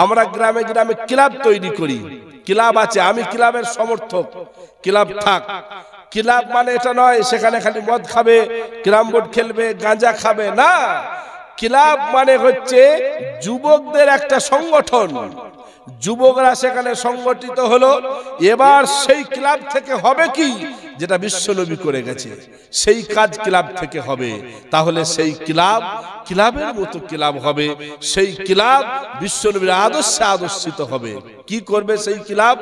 আমরা গ্রামে গ্রামে ক্লাব তৈরি করি, ক্লাব আছে, আমি ক্লাবের সমর্থক, ক্লাব থাক। ক্লাব মানে এটা নয় সেখানে খালি মদ খাবে, ক্যারাম বোর্ড খেলবে, গাঁজা খাবে না। ক্লাব মানে হচ্ছে যুবকদের একটা সংগঠন, যুবকরা সেখানে সংগঠিত হলো। এবার সেই ক্লাব থেকে হবে কি, যেটা বিশ্বনবী করে গেছে সেই কাজ ক্লাব থেকে হবে। তাহলে সেই ক্লাব ক্লাবের মতো ক্লাব হবে, সেই ক্লাব বিশ্বনবীর আদর্শে আদর্শিত হবে। কি করবে সেই ক্লাব?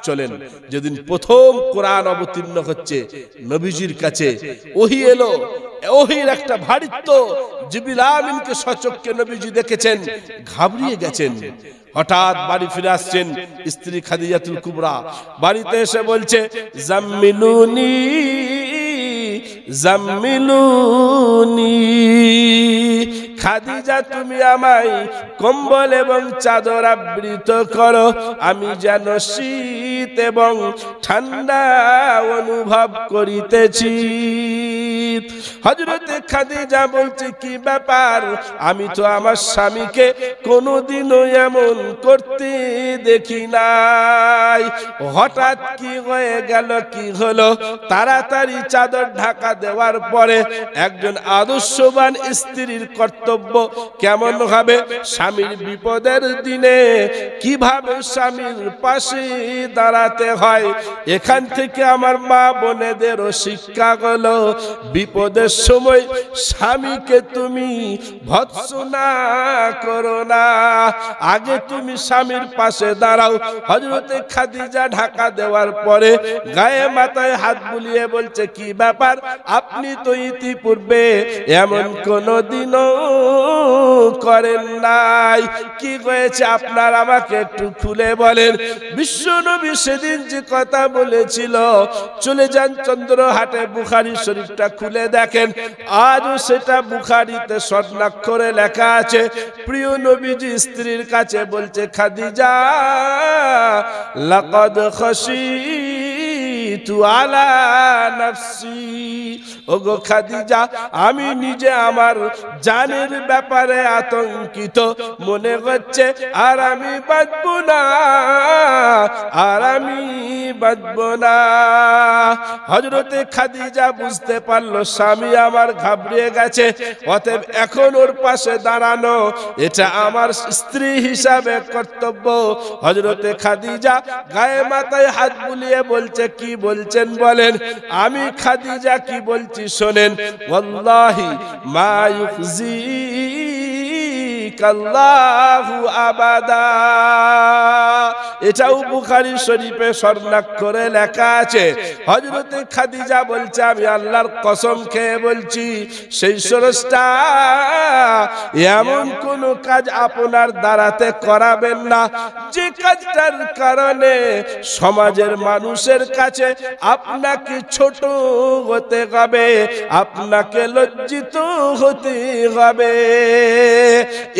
চলেন, যেদিন প্রথম কোরআন অবতীর্ণ হচ্ছে নবীজির কাছে, ওহী এলো, ওহীর একটা ভারিত্ব, জিবরিল আমিনকে সচক্ষে নবীজি দেখেছেন, ঘাবড়িয়ে গেছেন। হঠাৎ বাড়ি ফিরে আসছেন, স্ত্রী খাদিজাতুল কুবরা বাড়িতে এসে বলছে, জাম্মিলুনি জাম্মিলুনি, খাদিজা তুমি আমায় কম্বল এবং চাদর আবৃত করো, আমি যেন শীত এবং ঠান্ডা অনুভব করিতেছি। হযরতে খাদিজা বলছে, কি ব্যাপার, আমি তো আমার স্বামীকে কোনোদিনও এমন করতে দেখি নাই, হঠাৎ কি হয়ে গেল, কি হলো? তাড়াতাড়ি চাদর ঢাকা দেওয়ার পরে একজন আদর্শবান স্ত্রীর কর্তব্য কেমন হবে, স্বামীর বিপদের দিনে কিভাবে স্বামীর পাশে দাঁড়াতে হয়, এখান থেকে আমার মা বোনেদেরও শিক্ষা হলো, বিপদের সময় স্বামীকে তুমি ভৎসনা করো না, আগে তুমি স্বামীর পাশে দাঁড়াও। হযরতে খাদিজা ঢাকা দেওয়ার পরে গায়ে মাথায় হাত বুলিয়ে বলছে, কি ব্যাপার, আপনি তো ইতিপূর্বে এমন কোনদিনও করেন নাই, কি হয়েছে আপনার আমাকে একটু খুলে বলেন। বিশ্বনবী সেদিন যে কথা বলেছিল, চলে যান চন্দ্রহাটে, বুখারী শরীফটা খুলে দেখেন, আজও সেটা বুখারীতে স্বর্ণাক্ষরে লেখা আছে। প্রিয় নবীজি স্ত্রীর কাছে বলছে, খাদিজা লাকাদ খাশিতু আলা নাফসি, ওগো খাদিজা আমি নিজে আমার জানের ব্যাপারে আতঙ্কিত মনে হচ্ছে, আর আমি বাঁচব না, আর আমি বাঁচব না। হযরতে খাদিজা বুঝতে পারলো স্বামী আমার ঘাবড়িয়ে গেছে, অতএব এখন ওর পাশে দাঁড়ানো এটা আমার স্ত্রী হিসাবে কর্তব্য। হযরতে খাদিজা গায়ে মাথায় হাত বুলিয়ে বলছে, কি বলছেন বলেন। আমি খাদিজা কি বলছি শোনেন, ওয়াল্লাহি মা ইউখজিকাল্লাহু আবাদা, এটাও বুখারী শরীফে স্বর্ণাক্ষরে লেখা আছে। হযরতে খাদিজা বলছে, আমি আল্লাহর কসম খেয়ে বলছি, সেই স্রষ্টা এমন কোন কাজ আপনার দ্বারাতে করাবেন না যে কাজটার কারণে সমাজের মানুষের কাছে আপনাকে ছোট হতে হবে, আপনাকে লজ্জিত হতে হবে।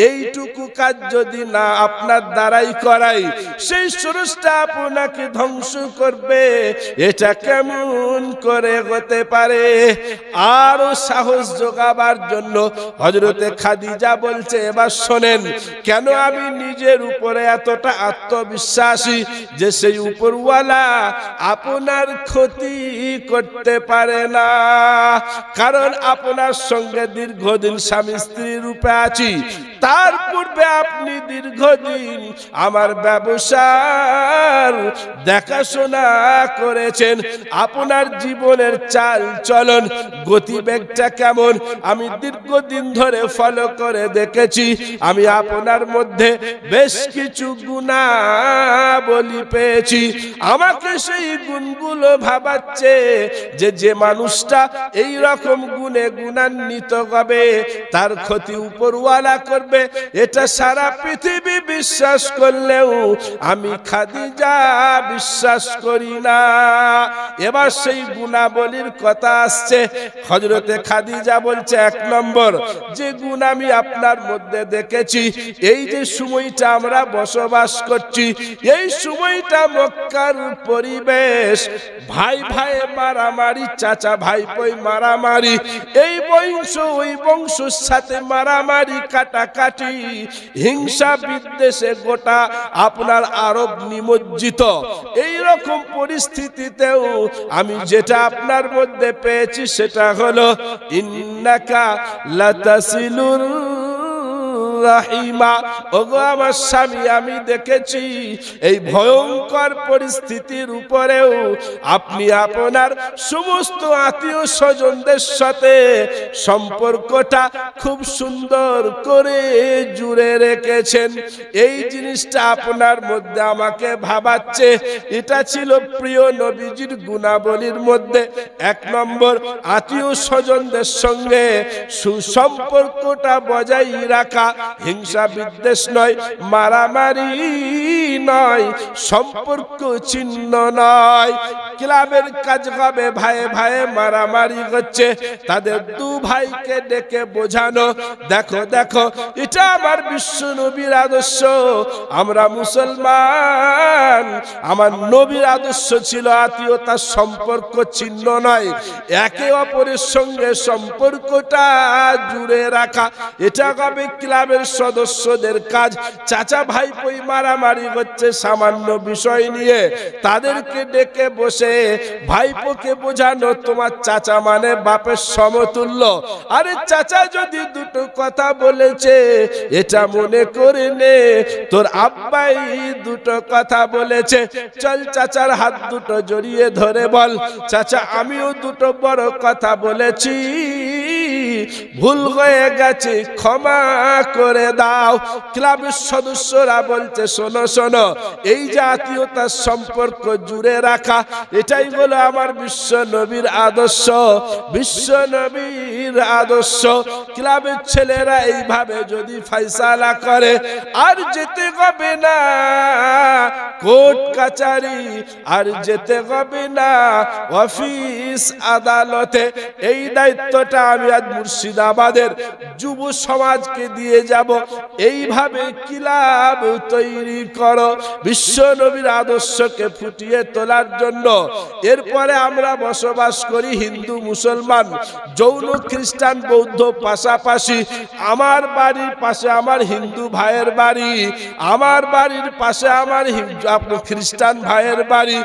এইটুকু কাজ যদি না আপনার দ্বারাই করাই, সেই স্রষ্টা আপনাকে ধ্বংস করবে, এটা কেমন করে হতে পারে? আরো সাহস যোগাবার জন্য হযরতে খাদিজা বলছে, এবার শোনেন, কেন আমি নিজের উপরে এতটা আত্মবিশ্বাসী যে সেই উপরওয়ালা আপনার ক্ষতি করতে পারে না, কারণ আপনার সঙ্গে দীর্ঘদিন স্বামী স্ত্রী রূপে আছি, তার পূর্বে আপনি দীর্ঘদিন আমার ব্যবসার দেখাশোনা করেছেন, আপনার জীবনের চাল চলন গতিবেগটা কেমন আমি দীর্ঘদিন ধরে ফলো করে দেখেছি। আমি আপনার মধ্যে বেশ কিছু গুণাবলী পেয়েছি, আমাকে সেই গুণগুলো ভাবাচ্ছে যে মানুষটা এই রকম গুণে গুণান্বিত হবে তার ক্ষতি উপরওয়ালা করবে, এটা সারা পৃথিবী বিশ্বাস করলেও আমি খাদিজা বিশ্বাস করি না। এবার সেই গুণাবলীর কথা আসছে। হযরতে খাদিজা বলছে, এক নম্বর যে গুণ আমি আপনার মধ্যে দেখেছি, এই যে সময়টা আমরা বসবাস করছি, এই সময়টা মক্কার পরিবেশ, ভাই ভাই মারামারি, চাচা ভাইপোই মারামারি, এই বংশ ওই বংশের সাথে মারামারি কাটাকাটি কাটাকাটি, হিংসা বিদ্বেষে গোটা আপনার আরব নিমজ্জিত। এই রকম পরিস্থিতিতেও আমি যেটা আপনার মধ্যে পেয়েছি সেটা হলো ইন্নাকা লাতাসিলুর রাহিমা। ওগো আমার স্বামী, আমি দেখেছি এই ভয়ঙ্কর পরিস্থিতির উপরেও আপনি আপনার সমস্ত আত্মীয় স্বজনদের সাথে সম্পর্কটা খুব সুন্দর করে জুড়ে রেখেছেন। এই জিনিসটা আপনার মধ্যে আমাকে ভাবাচ্ছে। এটা ছিল প্রিয় নবীজির গুণাবলীর মধ্যে 1 নম্বর, আত্মীয় স্বজনদের সঙ্গে সুসম্পর্কটা বজায় রাখা। হিংসা বিদ্বেষ নয়, মারামারি নয়, সম্পর্ক ছিন্ন নয়। ক্লাবের কাজ হবে, ভাইয়ে ভাইয়ে মারামারি হচ্ছে, তাদের 2 ভাইকে ডেকে বোঝানো, দেখো দেখো এটা আমার বিশ্ব নবীর আদর্শ, আমরা মুসলমান, আমার নবীর আদর্শ ছিল আত্মীয়তার সম্পর্ক ছিন্ন নয়, একে অপরের সঙ্গে সম্পর্কটা জুড়ে রাখা। এটা হবে ক্লাবের সদস্যদের কাজ। চাচা ভাইপোই মারামারি হচ্ছে সামান্য বিষয় নিয়ে, তাদেরকে ডেকে বসে ভাইপোকে বোঝানো, তোমার চাচা মানে বাপের সমতুল্য। আরে চাচা যদি 2টো কথা বলেছে এটা মনে করে নে, তোর আব্বাই 2টো কথা বলেছে, চল চাচার হাত 2টো জড়িয়ে ধরে বল, চাচা আমিও 2টো বড় কথা বলেছি, ভুল হয়ে গেছে, ক্ষমা করে দাও। ক্লাবের সদস্যরা বলছে, শোনো শোনো, এই যে আত্মীয়তার সম্পর্ক জুড়ে রাখা, এটাই হলো আমার বিশ্ব নবীর আদর্শ, বিশ্ব নবীর আদর্শ। ক্লাবের ছেলেরা এইভাবে যদি ফয়সালা করে, আর যেতে হবে না কোর্ট কাচারি, আর যেতে হবে না অফিস আদালতে। এই দায়িত্বটা আমি আজ মুর্শিদাবাদের যুব সমাজকে দিয়ে যাব। এইভাবে ক্লাব তৈরি করো বিশ্ব নবীর আদর্শকে ফুটিয়ে তোলার জন্য। এরপরে আমরা বসবাস করি হিন্দু মুসলমান, জৈন খ্রিস্টান বৌদ্ধ পাশাপাশি। আমার বাড়ির পাশে আমার হিন্দু ভাইয়ের বাড়ি, আমার বাড়ির পাশে আমার খ্রিস্টান ভাইয়ের বাড়ি।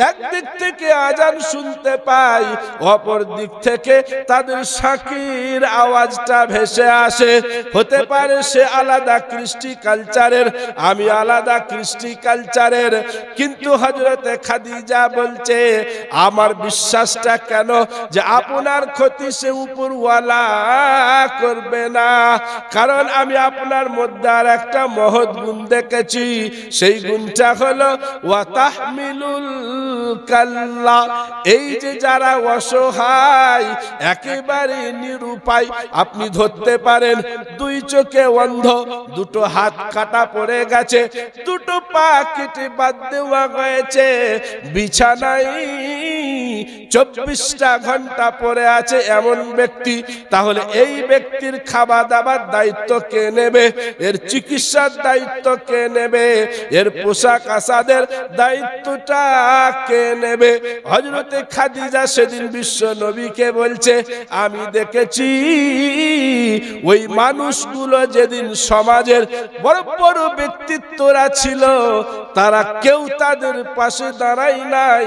একদিক থেকে আজান শুনতে পাই, অপর দিক থেকে তাদের শাকির আওয়াজটা ভেসে আসে। হতে পারে সে আলাদা কৃষ্টি কালচারের, আমি আলাদা কৃষ্টি কালচারের, কিন্তু হযরতে খাদিজা বলছে আমার বিশ্বাসটা কেন যে আপনার ক্ষতি সে উপরওয়ালা করবে না, কারণ আমি আপনার মধ্যে আর একটা মহৎ গুণ দেখেছি। সেই গুণটা হলো ওয়া তাহমিলুল কাল্লা। এই যে যারা অসহায়, একেবারে নিরুপায়, আপনি ধরতে পারেন 2 চোখে অন্ধ, 2টো হাত কাটা পড়ে গেছে, 2টো পা কেটে বাদ দেওয়া হয়েছে, বিছানায় 24টা ঘন্টা পড়ে আছে এমন ব্যক্তি, তাহলে এই ব্যক্তির খাবার দাবার দায়িত্ব কে নেবে? এর চিকিৎসার দায়িত্ব কে নেবে? এর পোশাক আশাকের দায়িত্বটা কে নেবে? হযরতে খাদিজা সেদিন বিশ্ব নবীকে বলছে, আমি দেখেছি ওই মানুষগুলো যেদিন সমাজের বড় বড় ব্যক্তিত্বরা ছিল, তারা কেউ তাদের পাশে দাঁড়ায় নাই।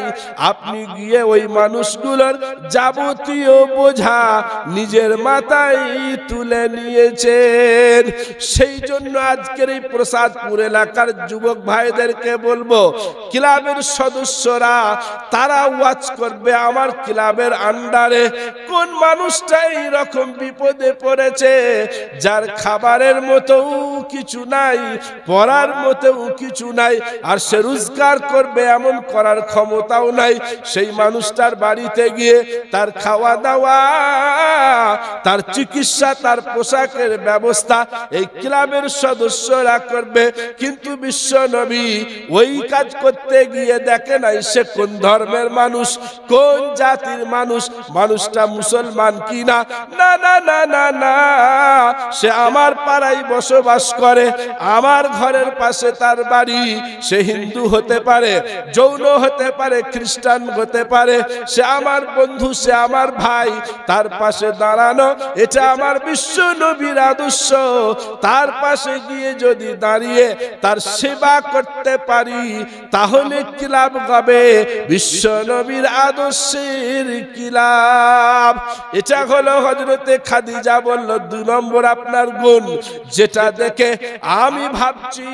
আপনি গিয়ে ওই মানুষগুলোর যাবতীয় বোঝা নিজের মাথায় তুলে নিয়েছেন। সেই জন্য আজকের এই প্রসাদপুর এলাকার যুবক ভাইদেরকে বলবো, ক্লাবের সদস্যরা তারা ওয়াচ করবে আমার ক্লাবের আন্ডারে কোন মানুষটা এইরকম বিপদে পড়েছে, যার খাবারের মতো কিছু নাই, পড়ার মতো কিছু নাই, আর সে রোজগার করবে এমন করার ক্ষমতাও নাই। সেই মানুষটার বাড়িতে গিয়ে তার খাওয়া দাওয়া, তার চিকিৎসা, তার পোশাকের ব্যবস্থা এই ক্লাবের সদস্যরা করবে। কিন্তু বিশ্ব নবী ওই কাজ করতে গিয়ে দেখে নাই সে কোন ধর্মের মানুষ, কোন জাতির মানুষ, মানুষটা মুসলমান কিনা। না না না না না, সে আমার পাড়ায় বসবাস করে, আমার ঘরের পাশে তার বাড়ি, সে হিন্দু হতে পারে, যৌন হতে পারে, খ্রিস্টান হতে পারে, সে আমার বন্ধু, সে আমার ভাই, তার পাশে দাঁড়ানো এটা আমার বিশ্ব নবীর আদর্শ। তার পাশে গিয়ে যদি দাঁড়িয়ে তার সেবা করতে পারি তাহলে কি লাভ হবে? বিশ্ব নবীর আদর্শের কি লাভ? এটা হলো হযরতে খাদিজা বলল 2 নম্বর আপনার গুণ, যেটা দেখে আমি ভাবছি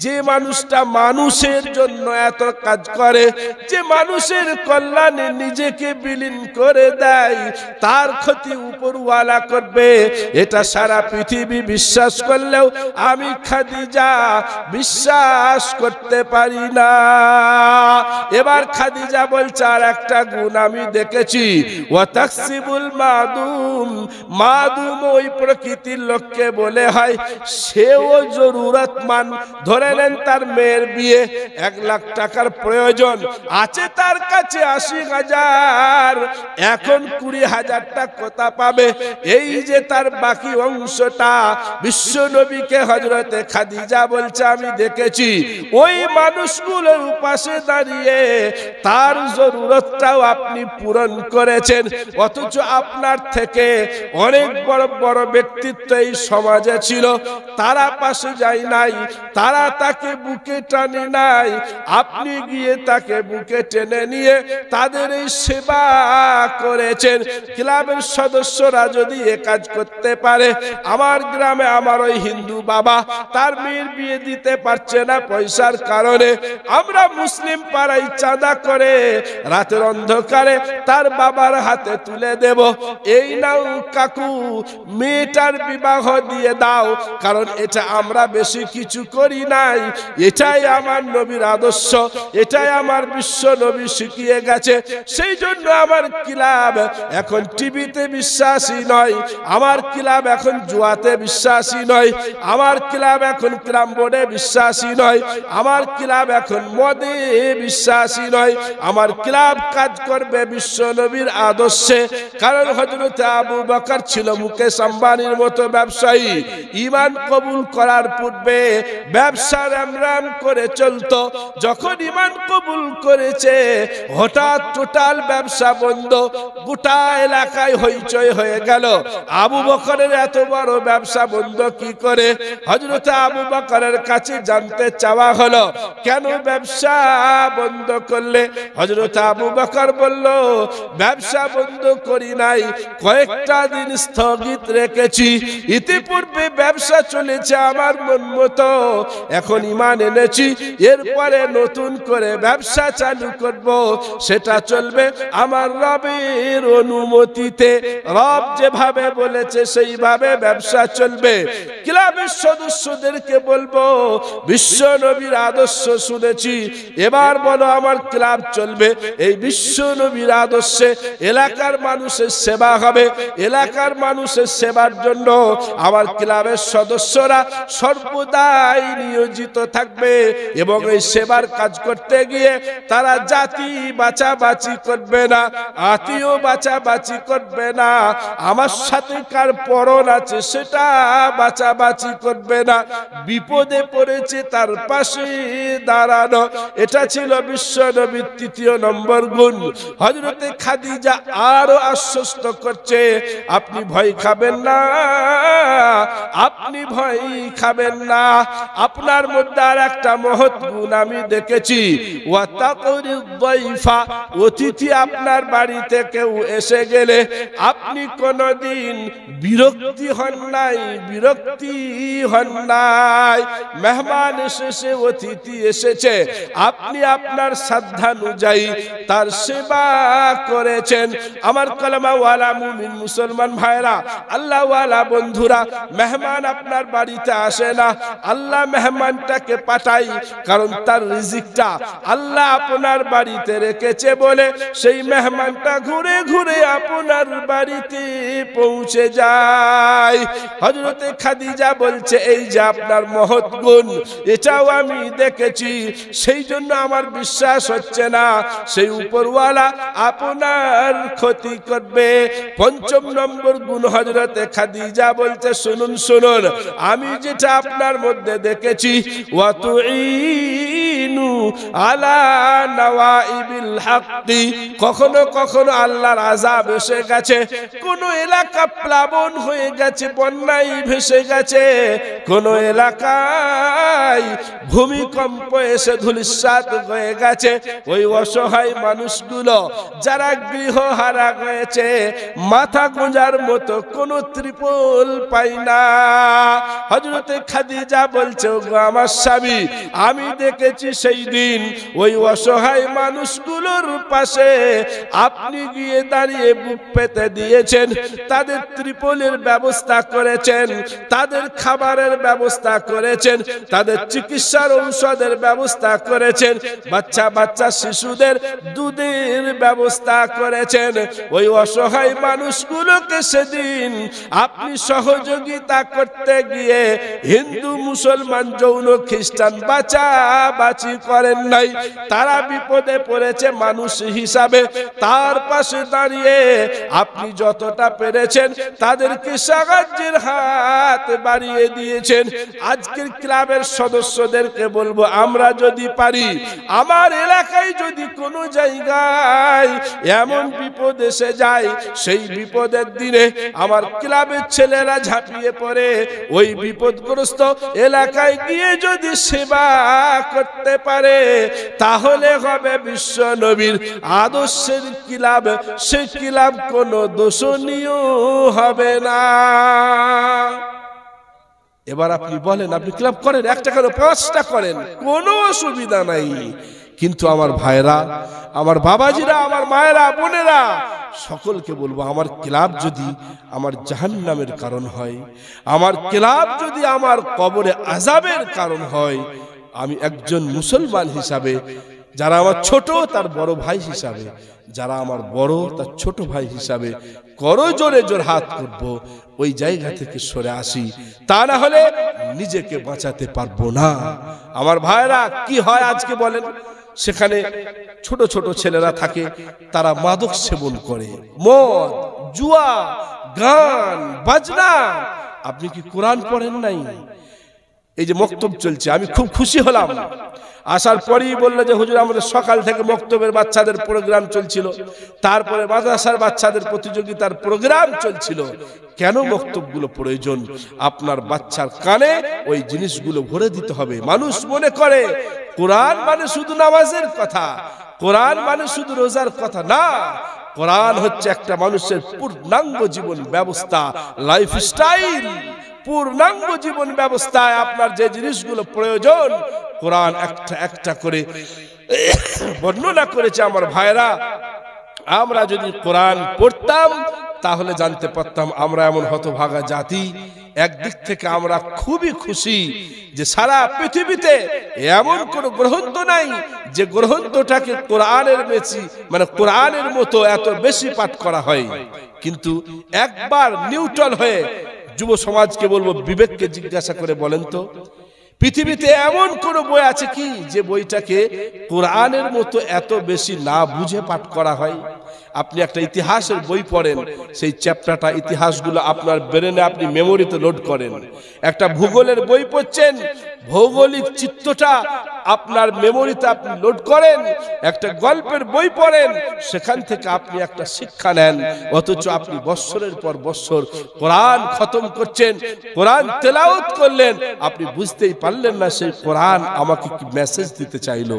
যে মানুষটা মানুষের জন্য এত কাজ করে, যে মানুষের কল্যাণে নিজেকে বিলীন করে দেয়, তার ক্ষতি উপরওয়ালা করবে। এটা সারা পৃথিবী বিশ্বাস করলেও আমি খাদিজা বিশ্বাস করতে পারি না। এবার খাদিজা বলছে আর একটা গুণ আমি দেখেছি, ওয়া তাকসিবুল মাদুম, মাদুম ওই প্রকৃতির লোককে বলে হয় সেও জরুরতমান। ধরে নেন তার মেয়ের বিয়ে, 1 লাখ টাকার প্রয়োজন আছে, তার কাছে 80,000, এখন 20,000টা কোথা পাবে? এই যে তার বাকি অংশটা বিশ্ব নবীকে হযরতে খাদিজা বলছে আমি দেখেছি ওই মানুষগুলোর পাশে দাঁড়িয়ে তার জরুরতটাও আপনি পূরণ করেছেন। অথচ আপনার থেকে অনেক বড় বড় ব্যক্তিত্ব এই সমাজে ছিল, তারা পাশে যায় নাই, তারা তাকে বুকে টানে নাই, আপনি গিয়ে তাকে বুকে টেনে নিয়ে তাদের এই সেবা করেছেন। ক্লাবের সদস্যরা যদি এ কাজ করতে পারে, আমার গ্রামে আমার ওই হিন্দু বাবা তার মেয়ের বিয়ে দিতে পারছে না পয়সার কারণে, আমরা মুসলিম পাড়ায় চাঁদা করে রাতের অন্ধকারে তার বাবার হাতে তুলে দেব, এই নাও কাকু মেয়েটার বিবাহ দিয়ে দাও, কারণ এটা আমরা বেশি কিছু করি নাই, এটাই আমার নবীর আদর্শ, এটাই আমার বিশ্ব নবী শিখিয়ে গেছে। সেই জন্য আমার ক্লাব এখন টিভিতে বিশ্বাসী নয়, আমার ক্লাব এখন জুয়াতে বিশ্বাসী নয়, আমার ক্লাব এখন ক্রাম বোর্ডে বিশ্বাসী নয়, আমার ক্লাব এখন মদে বিশ্বাসী নয়, আমার ক্লাব কাজ করবে বিশ্ব নবীর আদর্শে। কারণ হযরত আবু বকর ছিল মুকেশ আম্বানির মতো ব্যবসায়ী, ঈমান কবুল করার পূর্বে ব্যবসা রাম করে চলতো, যখন ঈমান কবুল করেছে হঠাৎ টোটাল ব্যবসা বন্ধ, গোটা এলাকায় হইচই হয়ে গেল। আবু বকরের এত বড় ব্যবসা বন্ধ কি করে? হযরত আবু বকরের কাছে জানতে চাওয়া হলো কেন ব্যবসা বন্ধ করলে? হযরত আবু বকর বলল ব্যবসা বন্ধ করি নাই, কয়েকটা দিন স্থগিত রেখেছি, ইতিপূর্বে ব্যবসা চলেছে আমার মন মতো, এখন ঈমান এনেছি, এরপরে নতুন করে ব্যবসা চালু করব, সেটা চলবে আমার রবের অনুমতিতে, রব যেভাবে বলেছে সেইভাবে ব্যবসা চলবে। ক্লাবের সদস্যদেরকে বলবো বিশ্ব নবীর আদর্শ শুনেছি, এবার বলো আমার ক্লাব চলবে এই বিশ্ব নবীর আদর্শে, এলাকার মানুষের সেবা হবে, এলাকার মানুষের সেবার জন্য আমার ক্লাবের সদস্যরা সর্বদাই নিয়োজিত থাকবে এবং এই সেবার কাজ করতে গিয়ে তারা জাতি বাছাবাছি করবে না, আত্মীয় বাছাবাছি করবে না, আমার সাথে কার পরন আছে সেটা বাছাবাছি করবে না, বিপদে পড়েছে তার পাশে দাঁড়ানো, এটা ছিল বিশ্ব নবীর 3 নম্বর গুণ। হযরতে খাদিজা আরো আশ্বস্ত করছে আপনি ভয় খাবেন না, আপনি ভয় খাবেন না, আপনার মধ্যে আর একটা মহৎ গুণ আমি দেখেছি, ওয়া তাকরিদ দাইফা, অতিথি আপনার বাড়িতে কেউ এসে গেলে আপনি কোনদিন বিরক্তি হন নাই, বিরক্তি হন নাই, মেহমান এসেছে, অতিথি এসেছে, আপনি আপনার শ্রদ্ধানুযায়ী তার সেবা করেছেন। আমার কলমাওয়ালা মুমিন মুসলমান ভাইরা, আল্লাহওয়ালা বন্ধুরা, মেহমান আপনার বাড়িতে আসে না, আল্লাহ মেহমানটাকে পাঠাই, কারণ তার রিজিকটা আল্লাহ আপনার বাড়িতে রেখেছে বলে সেই মেহমানটা ঘুরে ঘুরে আপনার বাড়িতে পৌঁছে যায়। হযরতে খাদিজা বলছে এই যে আপনার মহৎ গুণ, এটাও আমি দেখেছি, সেই জন্য আমার বিশ্বাস হচ্ছে না সেই উপরওয়ালা আপনার ক্ষতি করবে। 5 নম্বর গুণ হযরতে খাদিজা বলছে শুনুন শুনুন, আমি যেটা আপনার মধ্যে দেখেছি, ওয়াতুইন তুইনু আলা নাওয়াইবিল হাক্কি, কখনো কখনো আল্লাহর আযাব এসে গেছে, কোন এলাকা প্লাবন হয়ে গেছে, বন্যায় ভেসে গেছে, কোন এলাকায় ভূমিকম্প এসে ধূলিসাৎ হয়ে গেছে, ওই অসহায় মানুষগুলো যারা গৃহহারা হয়েছে, মাথা গোঁজার মতো কোন ত্রিপল পাই না। হযরতে খাদিজা বলছে, ওগো আমার স্বামী, আমি দেখেছি সেই দিন ওই অসহায় মানুষগুলোর পাশে আপনি গিয়ে দাঁড়িয়ে বুক পেতে দিয়েছেন, তাদের ত্রিপলের ব্যবস্থা করেছেন, তাদের খাবারের ব্যবস্থা করেছেন, তাদের চিকিৎসার ঔষধের ব্যবস্থা করেছেন, বাচ্চা বাচ্চা শিশুদের দুধের ব্যবস্থা করেছেন। ওই অসহায় মানুষগুলোকে সেদিন আপনি সহযোগিতা করতে গিয়ে হিন্দু মুসলমান যৌন খ্রিস্টান বাঁচাবাঁচি করেন নাই। তারা বিপদে পড়েছে মানুষ হিসাবে, তার পাশে দাঁড়িয়ে আপনি যতটা পেরেছেন তাদেরকে সাহায্যের হাত বাড়িয়ে দিয়েছেন। আজকের ক্লাবের সদস্যদেরকে বলবো, আমরা যদি পারি, আমার এলাকায় যদি কোনো জায়গায় এমন বিপদ এসে যায়, সেই বিপদের দিনে আমার ক্লাবের ছেলেরা ঝাঁপিয়ে পড়ে ওই বিপদগ্রস্ত এলাকায় গিয়ে যদি সেবা করতে পারে, তাহলে হবে বিশ্ব নবীর আদর্শের ক্লাব। সে ক্লাব কোনো দোষণীয় হবে না। এবার আপনি বলেন, আপনি ক্লাব করেন, একটা কেন 5টা করেন, কোনো অসুবিধা নাই। কিন্তু আমার ভাইরা, আমার বাবাজিরা, আমার মায়েরা, বোনেরা, সকলকে বলবো, আমার ক্লাব যদি আমার জাহান্নামের কারণ হয়, আমার ক্লাব যদি আমার কবরে আযাবের কারণ হয়, আমি একজন মুসলমান হিসাবে, যারা আমার ছোট তার বড় ভাই হিসাবে, যারা আমার বড় তার ছোট ভাই হিসাবে করো জোরে জোর হাত করব, ওই জায়গা থেকে সরে আসি, তা না হলে নিজেকে বাঁচাতে পারবো না। আমার ভাইরা, কি হয় আজকে বলেন, সেখানে ছোট ছোট ছেলেরা থাকে, তারা মাদক সেবন করে, মদ, জুয়া, গান, বাজনা। আপনি কি কোরআন পড়েন নাই? এই যে মক্তব চলছে, আমি খুব খুশি হলাম। আসার পরেই বললো যে হুজুর, আমাদের সকাল থেকে মক্তবের বাচ্চাদের প্রোগ্রাম চলছিল, তারপরে মাদ্রাসার বাচ্চাদের প্রতিযোগিতার প্রোগ্রাম চলছিল। কেন মক্তবগুলো প্রয়োজন? আপনার বাচ্চার কানে ওই জিনিসগুলো ভরে দিতে হবে। মানুষ মনে করে কোরআন মানে শুধু নামাজের কথা, কোরআন মানে শুধু রোজার কথা না। কোরআন হচ্ছে একটা মানুষের পূর্ণাঙ্গ জীবন ব্যবস্থা, লাইফস্টাইল। পূর্ণাঙ্গ জীবন ব্যবস্থায় আপনার যে জিনিসগুলো প্রয়োজন, কোরআন একটা একটা করে বর্ণনা করেছে। আমার ভাইরা, আমরা যদি কোরআন পড়তাম তাহলে জানতে পারতাম আমরা এমন হতভাগা জাতি। একদিক থেকে আমরা খুবই খুশি যে সারা পৃথিবীতে এমন কোন গ্রন্থ নাই যে গ্রন্থটাকে কোরআনের বেশি, মানে কোরআনের মতো এত বেশি পাঠ করা হয়। কিন্তু একবার নিউট্রাল হয়ে যুব সমাজকে বলবো, বিবেককে জিজ্ঞাসা করে বলেন তো, পৃথিবীতে এমন কোন বই আছে কি যে বইটাকে কোরআনের মতো এত বেশি না বুঝে পাঠ করা হয়? আপনি একটা ইতিহাসের বই পড়েন, সেই চ্যাপ্টারটা, ইতিহাসগুলো আপনার ব্রেনে আপনি মেমোরিতে লোড করেন। একটা ভূগোলের বই পড়ছেন, ভৌগোলিক চিত্রটা আপনার মেমোরিতে আপনি লোড করেন। একটা গল্পের বই পড়েন, সেখান থেকে আপনি একটা শিক্ষা নেন। অথচ আপনি বৎসরের পর বৎসর কোরআন খতম করছেন, কোরআন তেলাওয়াত করলেন, আপনি বুঝতেই পারলেন না সেই কোরআন আমাকে কি মেসেজ দিতে চাইলো।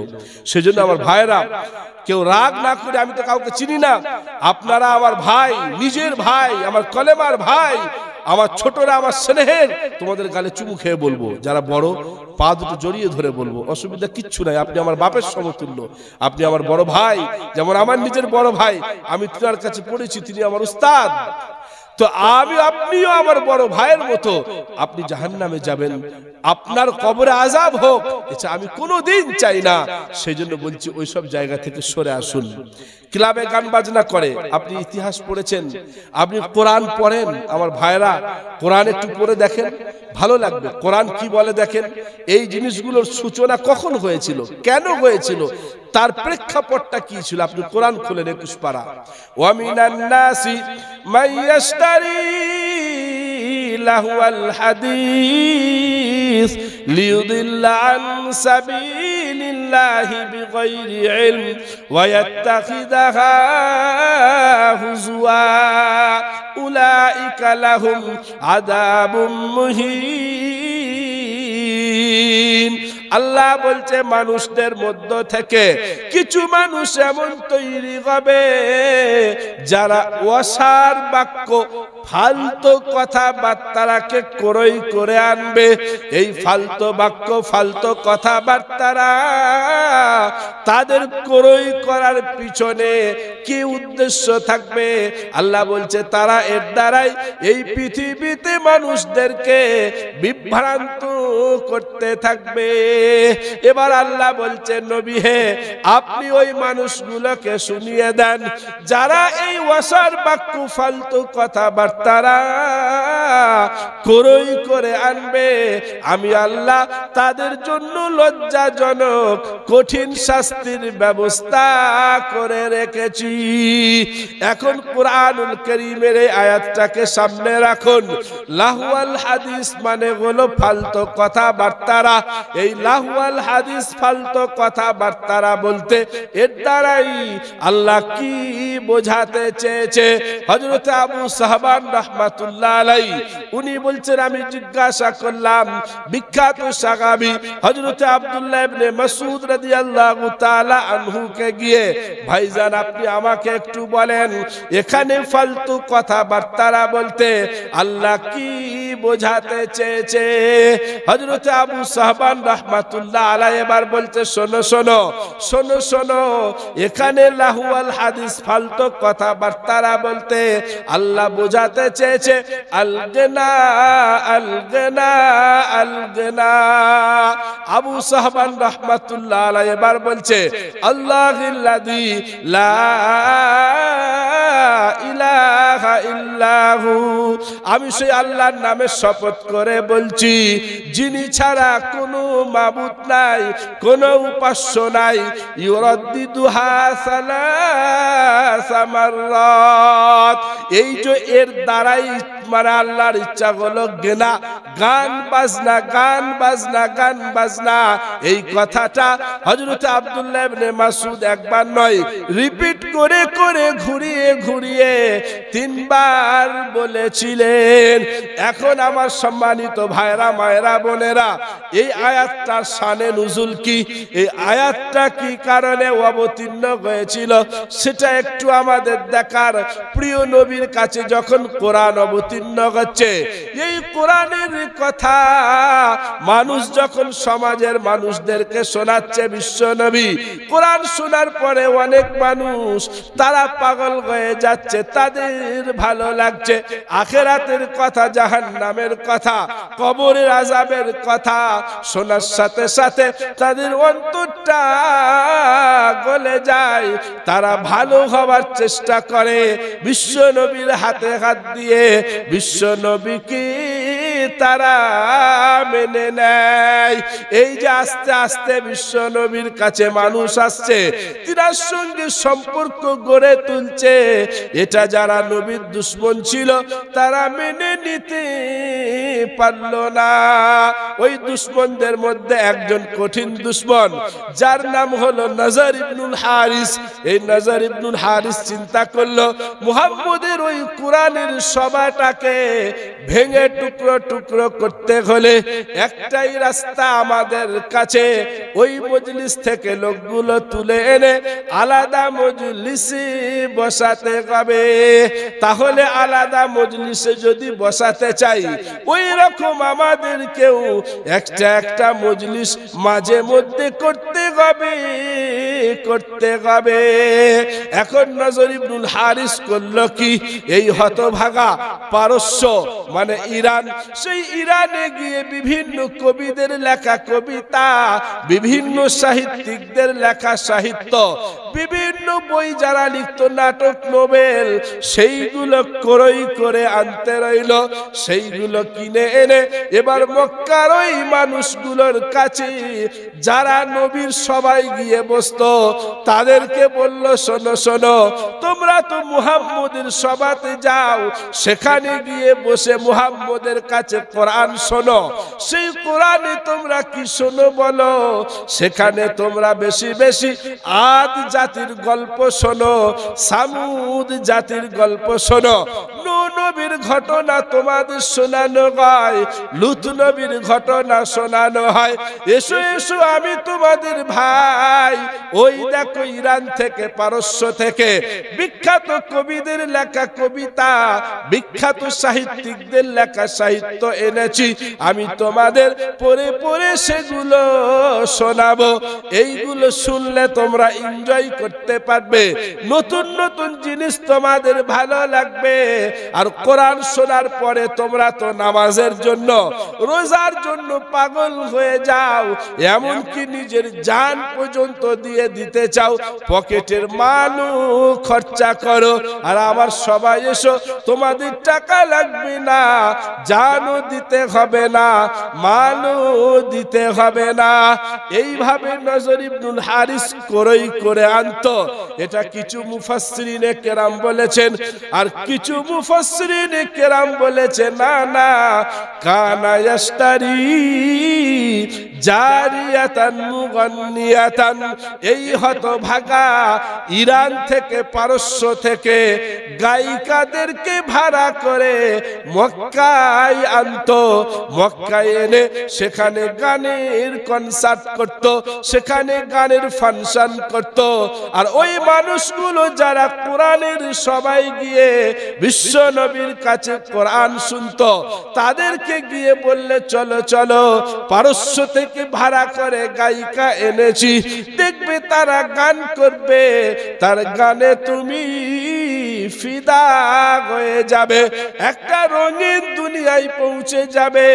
সেজন্য আমার ভাইরা, কেউ রাগ না করে, আমি তো কাউকে চিনি না, আপনারা আমার ভাই, নিজের ভাই, আমার কলেমার ভাই, আমার ছোটরা আমার স্নেহের, তোমাদের গালে চুমু খেয়ে বলবো, যারা বড় পা দুটো জড়িয়ে ধরে বলবো, অসুবিধা কিচ্ছু নাই। আপনি আমার বাপের সমতুল্য, আপনি আমার বড় ভাই, যেমন আমার নিজের বড় ভাই। আমি তার কাছে পড়েছি, তিনি আমার উস্তাদ। তো আপনিও আমার বড় ভাইয়ের মতো। আপনি জাহান্নামে যাবেন, আপনার কবরে আযাব হোক, এটা আমি কোনোদিন চাই না। সেই জন্য বলছি, ওইসব জায়গা থেকে সরে আসুন। ক্লাবে গান বাজনা করে, আপনি ইতিহাস পড়েছেন, আপনি কোরআন পড়েন। আমার ভাইরা, কোরআন একটু পড়ে দেখেন, ভালো লাগবে। কোরআন কি বলে দেখেন, এই জিনিসগুলোর সূচনা কখন হয়েছিল, কেন হয়েছিল, তার প্রেক্ষাপটটা কি ছিল। আপনি কোরআন খুলেন 21 পারা, ওয়া মিনান নাসি মাইয়াশতারি লাহুয়াল হাদিস লিয়ুদিল্লা আন সাবিলিল্লাহ বিল্লাহি বিগাইরি ইলম ওয়া ইয়াত্তাখিযাহা হুজুয়া উলাইকা লাহুম আযাবুম মুহিন। আল্লাহ বলছে মানুষদের মধ্য থেকে কিছু মানুষ এমন তৈরি হবে যারা অসার বাক্য ফালতু কথাবার্তাকে ক্রয় করে আনবে। এই ফালতু বাক্য ফালতু কথাবার্তারা তাদের ক্রয় করার পিছনে কি উদ্দেশ্য থাকবে? আল্লাহ বলছে তারা এর দ্বারাই এই পৃথিবীতে মানুষদেরকে বিভ্রান্ত করতে থাকবে। এবার আল্লাহ বলছে নবী হে, আপনি ওই মানুষগুলোকে শুনিয়ে দেন যারা এই ওয়াসার বাক্য ফালতু কথাবার্তারা ক্রয় করে আনবে। আমি আল্লাহ তাদের জন্য লজ্জাজনক কঠিন শাস্তির ব্যবস্থা করে রেখেছি। এখন কুরআনুল কারীমের এই আয়াতটাকে সামনে রাখুন। লাহওয়াল হাদিস মানে হলো ফালতু কথাবার্তারা। এই লাহওয়াল হাদিস ফালতু কথাবার্তারা বলতে এর দ্বারাই আল্লাহ কি বোঝাতে চেয়েছে? হযরত আবু সাহবান রাহমাতুল্লাহ আলাইহি উনি বলছেন আমি জিজ্ঞাসা করলাম বিখ্যাত সাহাবী হযরত আব্দুল্লাহ ইবনে মাসউদ রাদিয়াল্লাহু তাআলা আনহুকে গিয়ে, ভাইজান আপনি আমাকে একটু বলেন এখানে ফালতু কথাবার্তারা বলতে আল্লাহ কি বোঝাতে চেয়েছে? হযরত আবু সাহবান রাহমাতুল্লাহ আলাইহি এবার বলতে শোনো শোনো শোনো শোনো, এখানে লাহওয়াল হাদিস ফালতু কথাবার্তারা বলতে আল্লাহ বোঝাতে চেয়েছে আল-গিনা আল-গিনা আল-গিনা। আবু সাহবান রাহমাতুল্লাহ আলাইহি এবার বলছে আল্লাহুল্লাযী লা ইলাহা ইল্লাহু, আমি সেই আল্লাহর নামে শপথ করে বলছি যিনি ছাড়া কোনো মাবুদ নাই, কোনো উপাস্য নাই। ইউরাদ্দিদুহা সালাসা মাররাত, এই যে এর দ্বারাই মানে আল্লাহর ইচ্ছা হলো গেনা, গান বাজনা গান বাজনা গান বাজনা। এই কথাটা হযরত আব্দুল্লাহ ইবনে মাসউদ একবার নয় রিপিট করে করে ঘুরিয়ে ঘুরিয়ে তিনবার বলেছিলেন। এখন আমার সম্মানিত ভাইরা মায়েরা বোনেরা, এই আয়াতটার শানে নুজুল কি, এই আয়াতটা কি কারণে অবতীর্ণ হয়েছিল সেটা একটু আমাদের দেখার। প্রিয় নবীর কাছে যখন কোরআন অবতীর্ণ হচ্ছে, এই কোরআনের কথা মানুষ যখন সমাজের মানুষদেরকে শোনাচ্ছে, বিশ্ব নবী কোরআন শোনার পরে অনেক মানুষ তারা পাগল হয়ে যাচ্ছে, তাদের ভালো লাগছে। আখিরাতের কথা, জাহান্নামের কথা, কবরের আযাবের কথা শোনার সাথে সাথে তাদের অন্তরটা গলে যায়, তারা ভালো হওয়ার চেষ্টা করে। বিশ্ব নবীর হাতে হাত দিয়ে বিশ্ব নবীকে তারা মেনে নেয়। এই যে আস্তে আস্তে বিশ্ব নবীর কাছে মানুষ আসছে, তিনার সঙ্গে সম্পর্ক গড়ে তুলছে, এটা যারা নবীর দুশমন ছিল তারা মেনে নিতে পারল না। ওই দুশমনদের মধ্যে একজন কঠিন দুশমন যার নাম হলো নজর ইবনুল হারিস। এই নজর ইবনুল হারিস চিন্তা করলো মুহাম্মদের ওই কোরআনের সভাটাকে ভেঙে টুকরো টুকরো করতে হলে একটাই রাস্তা আমাদের কাছে, ওই মজলিস থেকে লোকগুলো তুলে এনে আলাদা মজলিসে বসাতে হবে। তাহলে আলাদা মজলিসে যদি বসাতে চাই, ওই রকম আমাদেরকেও একটা একটা মজলিস মাঝে মধ্যে করতে হবে করতে হবে। এখন নজর ইবনুল হারিস করলো কি, এই হতভাগা পারস্য মানে ইরান, সেই ইরানে গিয়ে বিভিন্ন কবিদের লেখা কবিতা, বিভিন্ন সাহিত্যিকদের লেখা সাহিত্য, বিভিন্ন বই যারা লিখত, নাটক নোবেল, সেইগুলো ক্রয় করে আনতে রইল। সেইগুলো কিনে এনে এবার মক্কার ওই মানুষগুলোর কাছে যারা নবীর সবাই গিয়ে বসতো তাদেরকে বলল শোনো শোনো, তোমরা তো মুহাম্মদের সভাতে যাও, সেখানে গিয়ে বসে মুহাম্মদের কাছে কোরআন শোনো। সেই কোরআনে তোমরা কি শোনো বলো? সেখানে তোমরা বেশি বেশি আদ জাতির গল্প শোনো, সামুদ জাতির গল্প শোনো। নূহ নবীর ঘটনা তোমাদের শোনানো হয়, লূত নবীর ঘটনা শোনানো হয়। এসো এসো আমি তোমাদের ভাই। ওই দেখো ইরান থেকে, পারস্য থেকে বিখ্যাত কবিদের লেখা কবিতা, বিখ্যাত সাহিত্যিকদের লেখা সাহিত্য এনেছি, আমি তোমাদের পড়ে পড়ে সেগুলো শোনাবো। এইগুলো শুনলে তোমরা এনজয় করতে পারবে, নতুন নতুন জিনিস তোমাদের ভালো লাগবে। আর কোরআন শোনার পরে তোমরা তো নামাজের জন্য, রোজার জন্য পাগল হয়ে যাও, এমনকি নিজের জান পর্যন্ত দিয়ে দিতে চাও, পকেটের মালও খরচা করো। আর আমার সবাই এসো, তোমাদের টাকা লাগবে না, জানও দিতে হবে না, মালও দিতে হবে না। এইভাবে নজর ইবনুল হারিস করে আনতো। এটা কিছু মুফাসসিরিনে কেরাম বলেছেন, আর কিছু মুফাসসিরিনে কেরাম বলেছেন না না, কানা ইয়াশতারি জারিয়াতান মুগান্নিয়াতান। এই হতভাগা ইরান থেকে, পারস্য থেকে গায়িকাদেরকে ভাড়া করে মক্কায় আনতো। মক্কায় এনে সেখানে গানের কনসার্ট করত, সেখানে গানের ফাংশন করত। আর ওই মানুষগুলো যারা কোরআনের সবাই গিয়ে বিশ্ব নবীর কাছে কোরআন শুনতো, তাদেরকে গিয়ে বললে চলো চলো, পারস্য থেকে ভাড়া করে গায়িকা এনেছি, দেখবে তারা গান করবে, তার গানে তুমি ফিদা হয়ে যাবে, একটা রঙিন দুনিয়ায় পৌঁছে যাবে,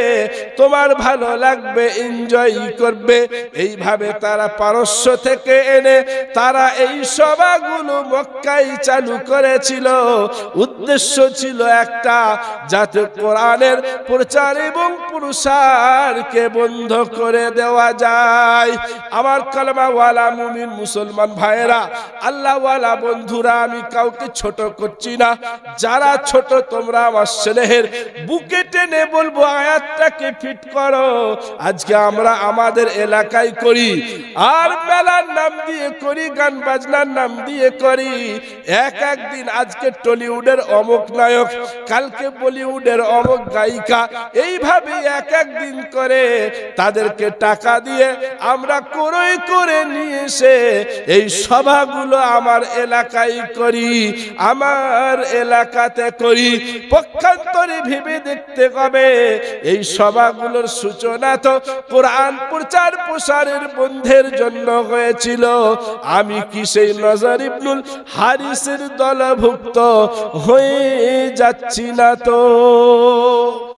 তোমার ভালো লাগবে, এনজয় করবে। এইভাবে তারা পারস্য থেকে এনে তারা এই সভাগুলো মক্কায় চালু করেছিল। উদ্দেশ্য ছিল একটা, যাতে কোরআনের প্রচার এবং প্রসারকে বন্ধ করে দেওয়া যায়। আমার কালেমাওয়ালা মুমিন মুসলমান ভাইয়েরা, আল্লাহওয়ালা বন্ধুরা, আমি কাউকে ছোট করছি না। যারা ছোট তোমরা আমার স্নেহের বুকে টেনে বলবো আয়াতটাকে ফিট করো। আজকে আমরা আমাদের এলাকায় করি, আর মেলার নাম দিয়ে করি, গান বাজনার নাম দিয়ে করি। একদিন আজকে টলিউডের অমুক নায়ক, কালকে বলিউডের অমুক গায়িকা, এইভাবে একদিন করে তাদেরকে টাকা দিয়ে আমরা ক্রয় করে নিয়ে এসে এই সভাগুলো আমার এলাকায় করি, আমার এলাকাতে করি। পক্ষান্তরে ভেবে দেখতে হবে, এই সভাগুলোর সূচনা তো কোরআন প্রচার প্রসারের বন্ধের জন্য হয়েছিল। আমি কি সেই নজর ইবনুল হারিসের দলভুক্ত হয়ে যাচ্ছি না তো?